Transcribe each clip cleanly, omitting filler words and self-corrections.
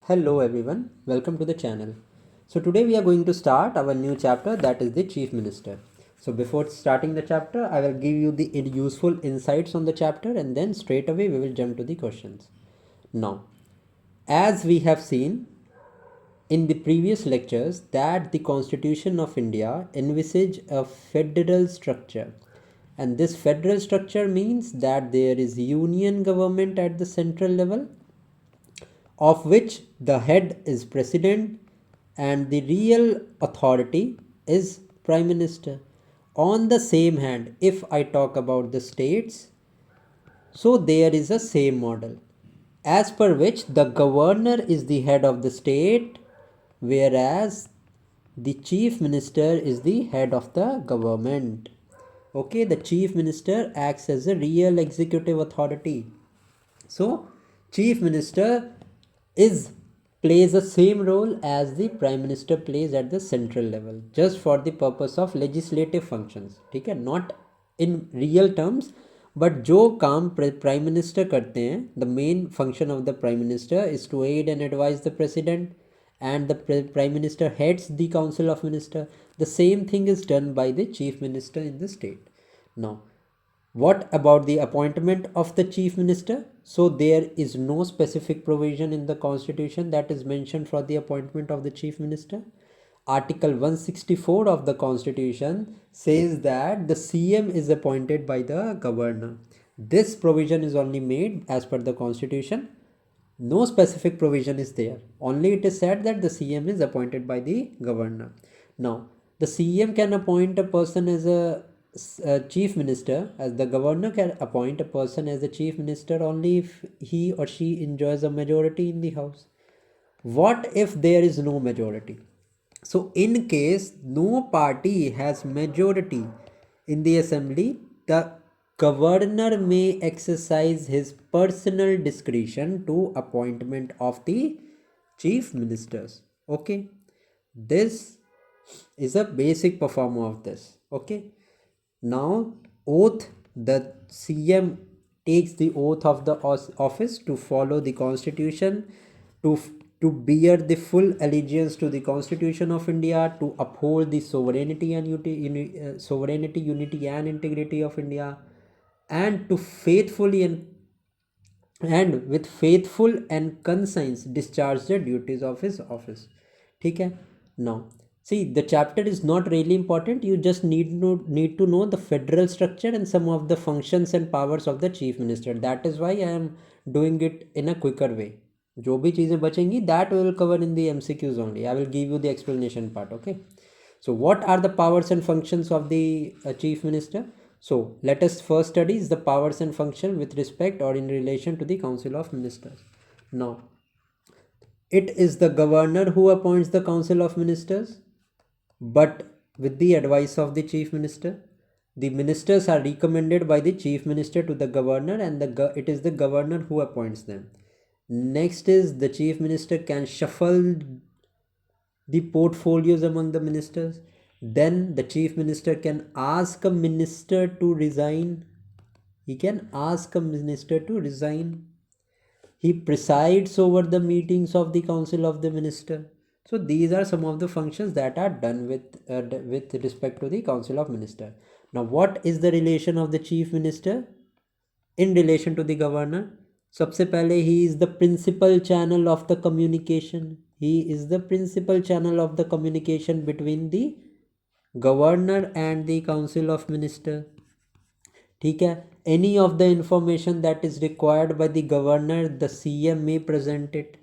Hello everyone, welcome to the channel. So today we are going to start our new chapter, that is the Chief Minister. So before starting the chapter, I will give you the useful insights on the chapter and then straight away we will jump to the questions. Now, as we have seen in the previous lectures that the Constitution of India envisage a federal structure, and this federal structure means that there is union government at the central level, of which the head is president and the real authority is prime minister. On the same hand, if I talk about the states, so there is a same model as per which the governor is the head of the state, whereas the chief minister is the head of the government. Okay, the chief minister acts as a real executive authority. So chief minister is plays the same role as the prime minister plays at the central level, just for the purpose of legislative functions. ठीक है, not in real terms, but जो काम prime minister करते हैं, the main function of the prime minister is to aid and advise the president, and the prime minister heads the council of minister. The same thing is done by the chief minister in the state. Now, what about the appointment of the chief minister? So there is no specific provision in the constitution that is mentioned for the appointment of the chief minister. Article 164 of the constitution says that the CM is appointed by the governor. This provision is only made as per the constitution. No specific provision is there. Only it is said that the CM is appointed by the governor. Now, the CM can appoint a person as a chief minister, as the governor can appoint a person as a chief minister only if he or she enjoys a majority in the house. What if there is no majority? So in case no party has majority in the assembly, the governor may exercise his personal discretion to appointment of the chief ministers. Okay, this is a basic performer of this. Okay, now oath, the CM takes the oath of the office to follow the constitution, to to bear the full allegiance to the constitution of India, to uphold the sovereignty and unity and integrity of India, and to faithfully and with faithful and conscience discharge the duties of his office. ठीक है? Now, see, the chapter is not really important. You just need to know the federal structure and some of the functions and powers of the chief minister. That is why I am doing it in a quicker way. जो भी चीज़ें बचेंगी that we will cover in the MCQs only. I will give you the explanation part. Okay. So what are the powers and functions of the chief minister? So let us first study the powers and function with respect or in relation to the council of ministers. Now, it is the governor who appoints the council of ministers, but with the advice of the chief minister. The ministers are recommended by the chief minister to the governor, and it is the governor who appoints them. Next is the chief minister can shuffle the portfolios among the ministers. Then the chief minister can ask a minister to resign. He can ask a minister to resign. He presides over the meetings of the council of the minister. So these are some of the functions that are done with respect to the council of minister. Now, what is the relation of the chief minister in relation to the governor? सबसे पहले he is the principal channel of the communication. He is the principal channel of the communication between the governor and the council of minister. ठीक है, any of the information that is required by the governor, the CM may present it.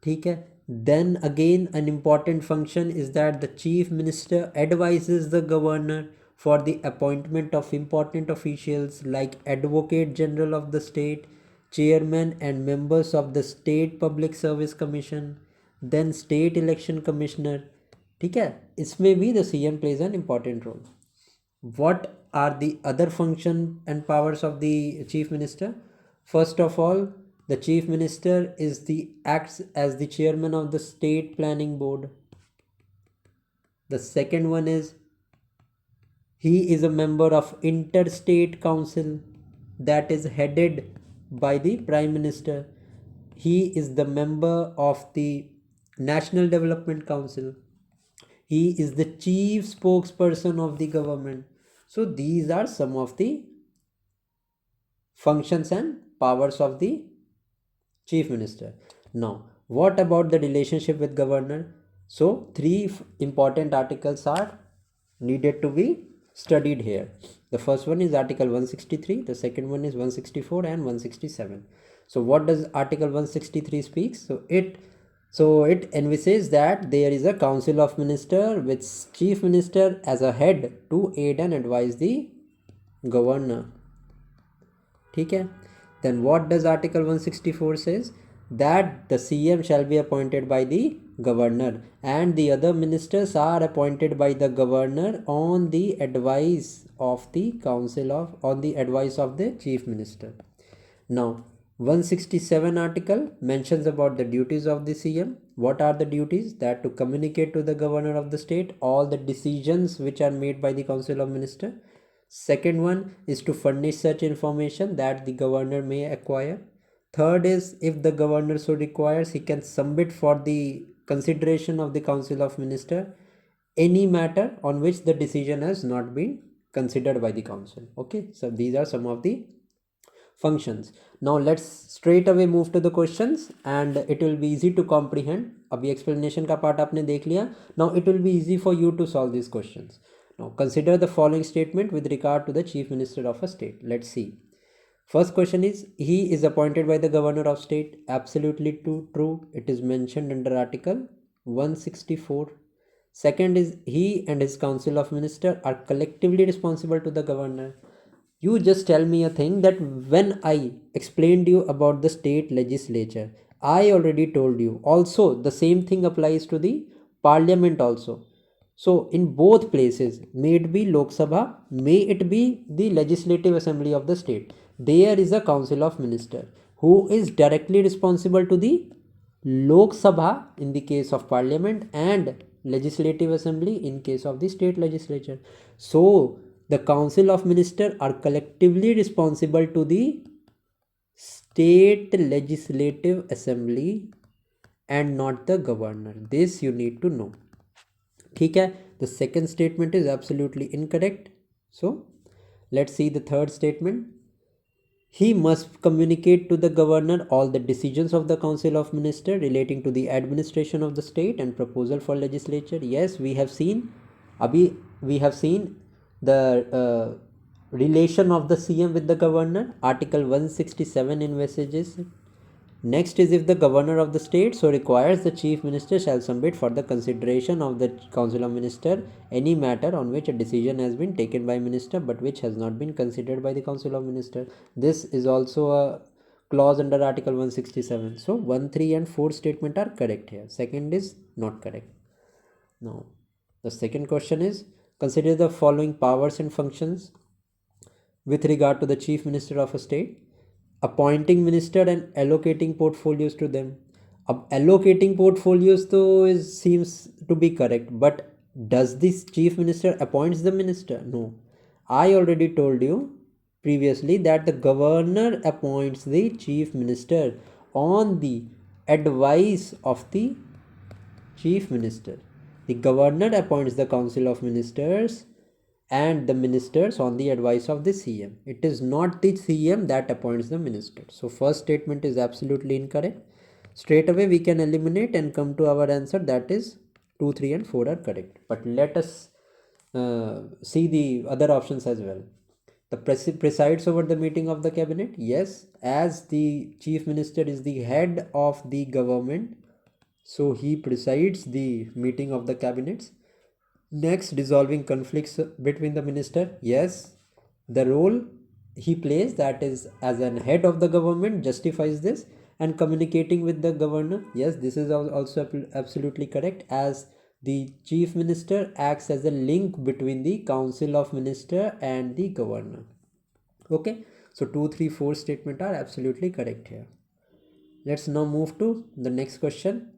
ठीक है, then again an important function is that the chief minister advises the governor for the appointment of important officials like advocate general of the state, chairman and members of the state public service commission, then state election commissioner. ठीक है, इसमें भी the CM plays an important role. What are the other function and powers of the chief minister? First of all, the chief minister acts as the chairman of the state planning board. The second one is he is a member of interstate council that is headed by the prime minister. he is the member of the National Development Council, he is the chief spokesperson of the government. So these are some of the functions and powers of the chief minister. Now, what about the relationship with governor? So, three important articles are needed to be studied here. The first one is Article 163, the second one is 164 and 167. So, what does Article 163 speaks? So it envisages that there is a council of minister with chief minister as a head to aid and advise the governor. ठीक है. Then what does Article 164 says? That the CM shall be appointed by the governor and the other ministers are appointed by the governor on the advice of the chief minister. Now 167 article mentions about the duties of the CM. What are the duties? That to communicate to the governor of the state all the decisions which are made by the council of minister. Second one is to furnish such information that the governor may acquire. Third is, if the governor so requires, he can submit for the consideration of the council of minister any matter on which the decision has not been considered by the council. Okay, so these are some of the functions. Now let's straight away move to the questions and it will be easy to comprehend. अभी explanation का part आपने देख लिया. Now it will be easy for you to solve these questions. Now consider the following statement with regard to the chief minister of a state. Let's see. First question is, he is appointed by the governor of state. Absolutely true. It is mentioned under Article 164. Second is, he and his council of minister are collectively responsible to the governor. You just tell me a thing that when I explained you about the state legislature, I already told you. Also, the same thing applies to the parliament also. So in both places, may it be Lok Sabha, may it be the legislative assembly of the state, there is a council of minister who is directly responsible to the Lok Sabha in the case of parliament and legislative assembly in case of the state legislature. So the council of minister are collectively responsible to the state legislative assembly and not the governor. This you need to know. ठीक है. The second statement is absolutely incorrect. So let's see the third statement. He must communicate to the governor all the decisions of the council of minister relating to the administration of the state and proposal for legislature. Yes, we have seen the relation of the CM with the governor. Article 167 envisages. Next is, if the governor of the state so requires, the chief minister shall submit for the consideration of the council of minister any matter on which a decision has been taken by minister but which has not been considered by the council of minister. This is also a clause under Article 167. So 1, 3 and 4 statement are correct here. Second is not correct. Now the second question is, consider the following powers and functions with regard to the chief minister of a state. Appointing minister and allocating portfolios to them. Allocating portfolios though seems to be correct, but does this chief minister appoints the minister? No. I already told you previously that the governor appoints the chief minister on the advice of the chief minister. The governor appoints the council of ministers and the ministers on the advice of the CM. It is not the CM that appoints the minister. So first statement is absolutely incorrect. Straight away we can eliminate and come to our answer, that is 2, 3 and 4 are correct. But let us see the other options as well. The presides over the meeting of the cabinet. Yes, as the chief minister is the head of the government, so he presides the meeting of the cabinets. Next, dissolving conflicts between the minister. Yes, the role he plays, that is as an head of the government, justifies this. And communicating with the governor. Yes, this is also absolutely correct, as the chief minister acts as a link between the council of minister and the governor. Okay, so 2, 3, 4 statement are absolutely correct here. Let's now move to the next question.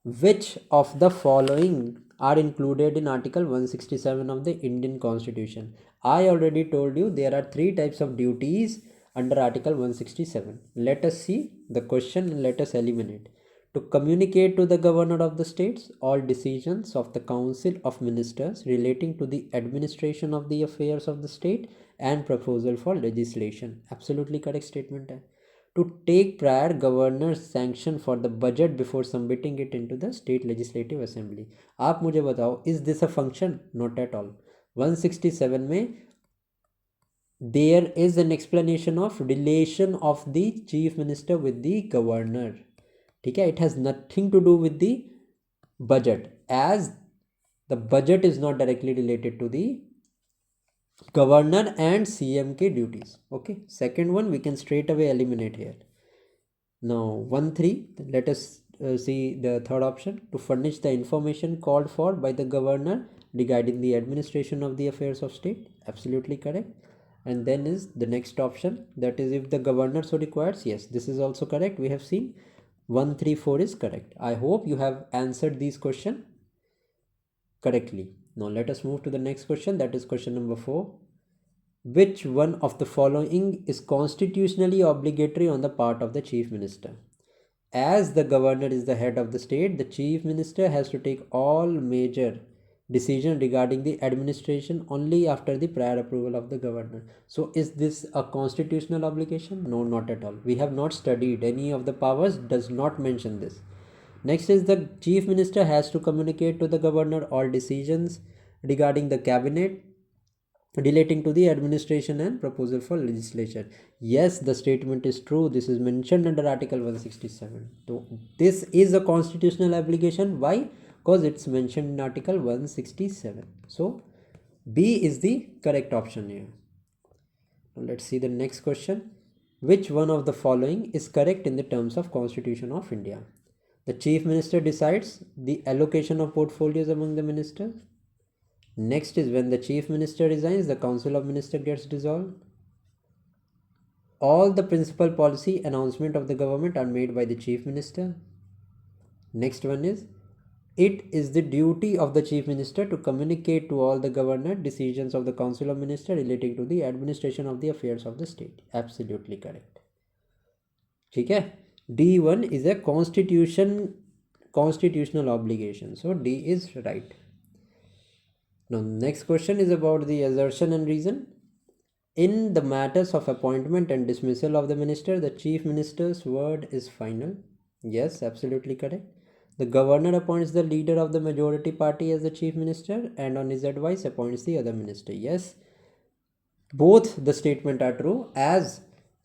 Which of the following are included in Article 167 of the Indian Constitution? I already told you there are 3 types of duties under Article 167. Let us see the question and let us eliminate. To communicate to the governor of the states all decisions of the Council of Ministers relating to the administration of the affairs of the state and proposal for legislation. Absolutely correct statement. To take prior governor's sanction for the budget before submitting it into the state legislative assembly. आप मुझे बताओ, is this a function? Not at all. 167 में there is an explanation of relation of the chief minister with the governor. ठीक है, it has nothing to do with the budget, as the budget is not directly related to the governor and CMK duties. Okay, second one we can straight away eliminate here. Now 1-3, let us see the third option. To furnish the information called for by the governor regarding the administration of the affairs of state. Absolutely correct. And then is the next option, that is if the governor so requires. Yes, this is also correct. We have seen 1, 3, 4 is correct. I hope you have answered these questions correctly. Now let us move to the next question, that is question number 4. Which one of the following is constitutionally obligatory on the part of the chief minister? As the governor is the head of the state, the chief minister has to take all major decisions regarding the administration only after the prior approval of the governor. So is this a constitutional obligation? No, not at all. We have not studied any of the powers, does not mention this. Next is the chief minister has to communicate to the governor all decisions regarding the cabinet relating to the administration and proposal for legislation. Yes, the statement is true. This is mentioned under Article 167. So this is a constitutional obligation. Why? Because it's mentioned in Article 167. So B is the correct option here. Now let's see the next question. Which one of the following is correct in the terms of Constitution of India? The chief minister decides the allocation of portfolios among the ministers. Next is when the chief minister resigns, the council of ministers gets dissolved. All the principal policy announcement of the government are made by the chief minister. Next one is, it is the duty of the chief minister to communicate to all the governor decisions of the council of ministers relating to the administration of the affairs of the state. Absolutely correct. ठीक है, D1 is a constitutional obligation. So D is right. Now next question is about the assertion and reason. In the matters of appointment and dismissal of the minister, the chief minister's word is final. Yes, absolutely correct. The governor appoints the leader of the majority party as the chief minister and on his advice appoints the other minister. Yes, both the statement are true, as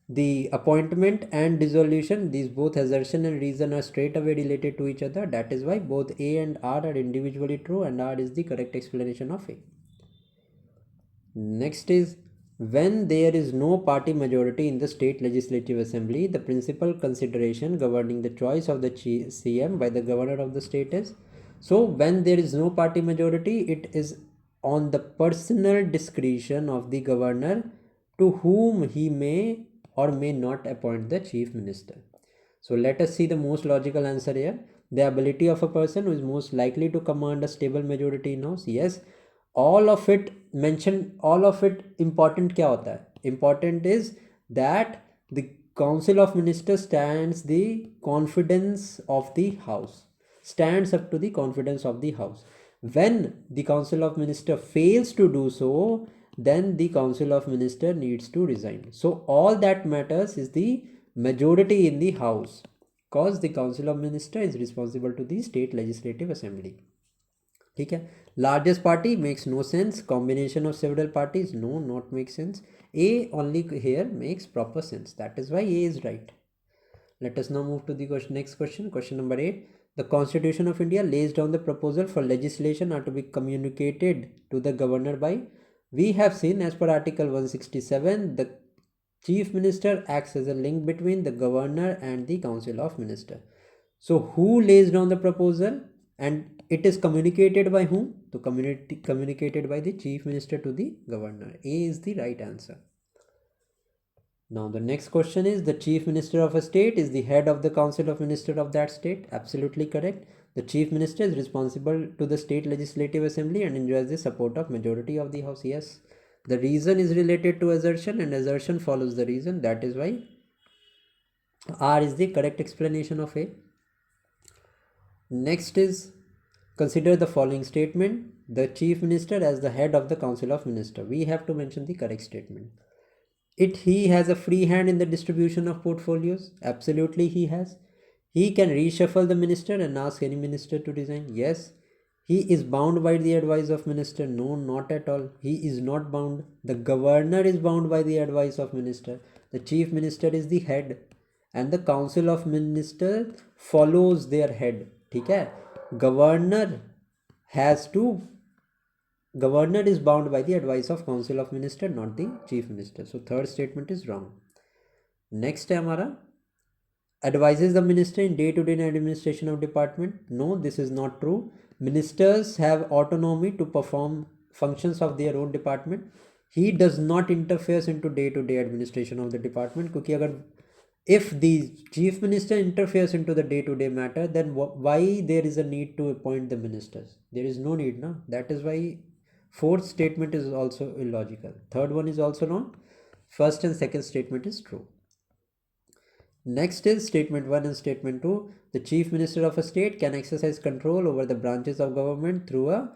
the appointment and dissolution, these both assertion and reason are straight away related to each other. That is why both A and R are individually true and R is the correct explanation of A. Next is, when there is no party majority in the state legislative assembly, the principal consideration governing the choice of the CM by the governor of the state is, so when there is no party majority, it is on the personal discretion of the governor to whom he may or may not appoint the chief minister. So let us see the most logical answer here. The ability of a person who is most likely to command a stable majority in house. Yes, all of it mentioned, all of it important क्या होता है? Important is that the council of ministers stands the confidence of the house, stands up to the confidence of the house. When the council of ministers fails to do so, then the council of ministers needs to resign. So all that matters is the majority in the house, because the council of ministers is responsible to the state legislative assembly. ठीक है, largest party makes no sense, combination of several parties, no, not make sense. A only here makes proper sense, that is why A is right. Let us now move to the next question, question number 8. The Constitution of India lays down the proposal for legislation are to be communicated to the governor by, we have seen as per Article 167, the chief minister acts as a link between the governor and the council of ministers. So who lays down the proposal and it is communicated by whom? So communicated by the chief minister to the governor. A is the right answer. Now the next question is, the chief minister of a state is the head of the council of ministers of that state. Absolutely correct. The chief minister is responsible to the state legislative assembly and enjoys the support of majority of the house. Yes, The reason is related to assertion and assertion follows the reason. That is why R is the correct explanation of A. Next is, consider the following statement. The chief minister as the head of the council of ministers. We have to mention the correct statement. He has a free hand in the distribution of portfolios. Absolutely he has. He can reshuffle the minister and ask any minister to resign. Yes. He is bound by the advice of minister. No, not at all. He is not bound. The governor is bound by the advice of minister. The chief minister is the head and the council of ministers follows their head. ठीक है? Governor is bound by the advice of council of minister, not the chief minister. So third statement is wrong. Next है हमारा, advises the minister in day-to-day administration of department. No, this is not true. Ministers have autonomy to perform functions of their own department. He does not interfere into day-to-day administration of the department. क्योंकि अगर if the chief minister interferes into the day-to-day matter, then why there is a need to appoint the ministers? There is no need, no? That is why fourth statement is also illogical. Third one is also wrong. First and second statement is true. Next is statement 1 and statement 2. The chief minister of a state can exercise control over the branches of government through a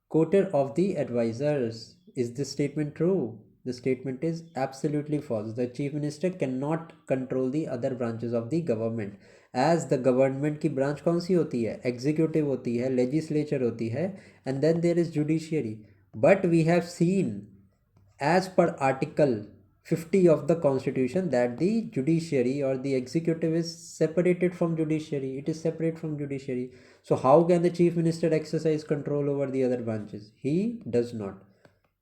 quota of the advisors. Is this statement true? The statement is absolutely false. The chief minister cannot control the other branches of the government. As the government की branch कौन सी होती है? Executive होती है, legislature होती है, and then there is judiciary. But we have seen, as per Article 50 of the Constitution, that the judiciary or the executive is separated from judiciary. It is separate from judiciary. So how can the chief minister exercise control over the other branches? He does not.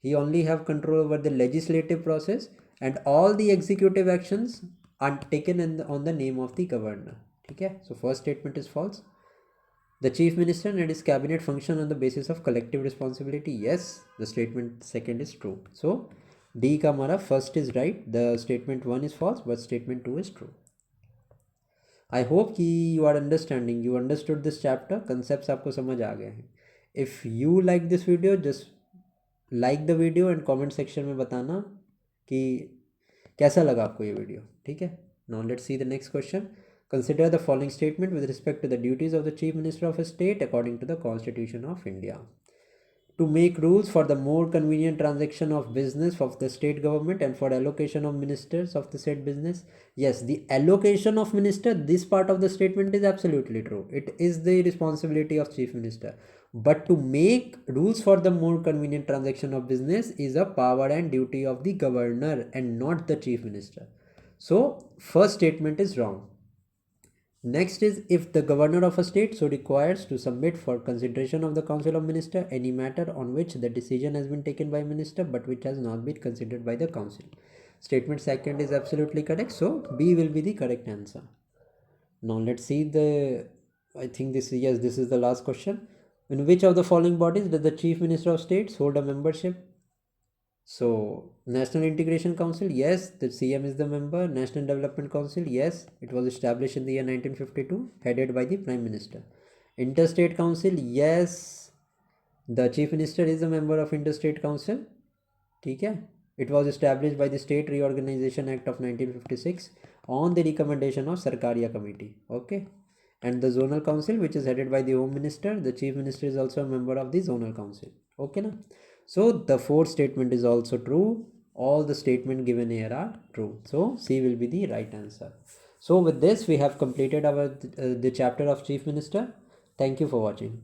He only have control over the legislative process, and all the executive actions are taken on the name of the governor. Okay? So first statement is false. The chief minister and his cabinet function on the basis of collective responsibility. Yes, the statement second is true. So D का हमारा first is right. The statement 1 is false, but statement 2 is true. I hope कि you are understanding. You understood this chapter. Concepts आपको समझ आ गए हैं. If you like this video, just like the video and comment section में बताना कि कैसा लगा आपको ये वीडियो. ठीक है? Now let's see the next question. Consider the following statement with respect to the duties of the chief minister of a state according to the Constitution of India. To make rules for the more convenient transaction of business of the state government and for allocation of ministers of the said business. Yes, the allocation of minister, this part of the statement is absolutely true. It is the responsibility of chief minister. But to make rules for the more convenient transaction of business is a power and duty of the governor and not the chief minister. So first statement is wrong. Next is, if the governor of a state so requires to submit for consideration of the council of minister any matter on which the decision has been taken by minister but which has not been considered by the council. Statement second is absolutely correct. So B will be the correct answer. Now let's see I think this is the last question. In which of the following bodies does the chief minister of states hold a membership? So National Integration Council, yes, the CM is the member. National Development Council, yes, it was established in the year 1952, headed by the Prime Minister. Interstate Council, yes, the Chief Minister is a member of Interstate Council. ठीक है? It was established by the State Reorganization Act of 1956 on the recommendation of Sarkaria Committee. Okay. And the Zonal Council, which is headed by the Home Minister, the Chief Minister is also a member of the Zonal Council. Okay, na? So the fourth statement is also true. All the statements given here are true. So C will be the right answer. So with this, we have completed the chapter of Chief Minister. Thank you for watching.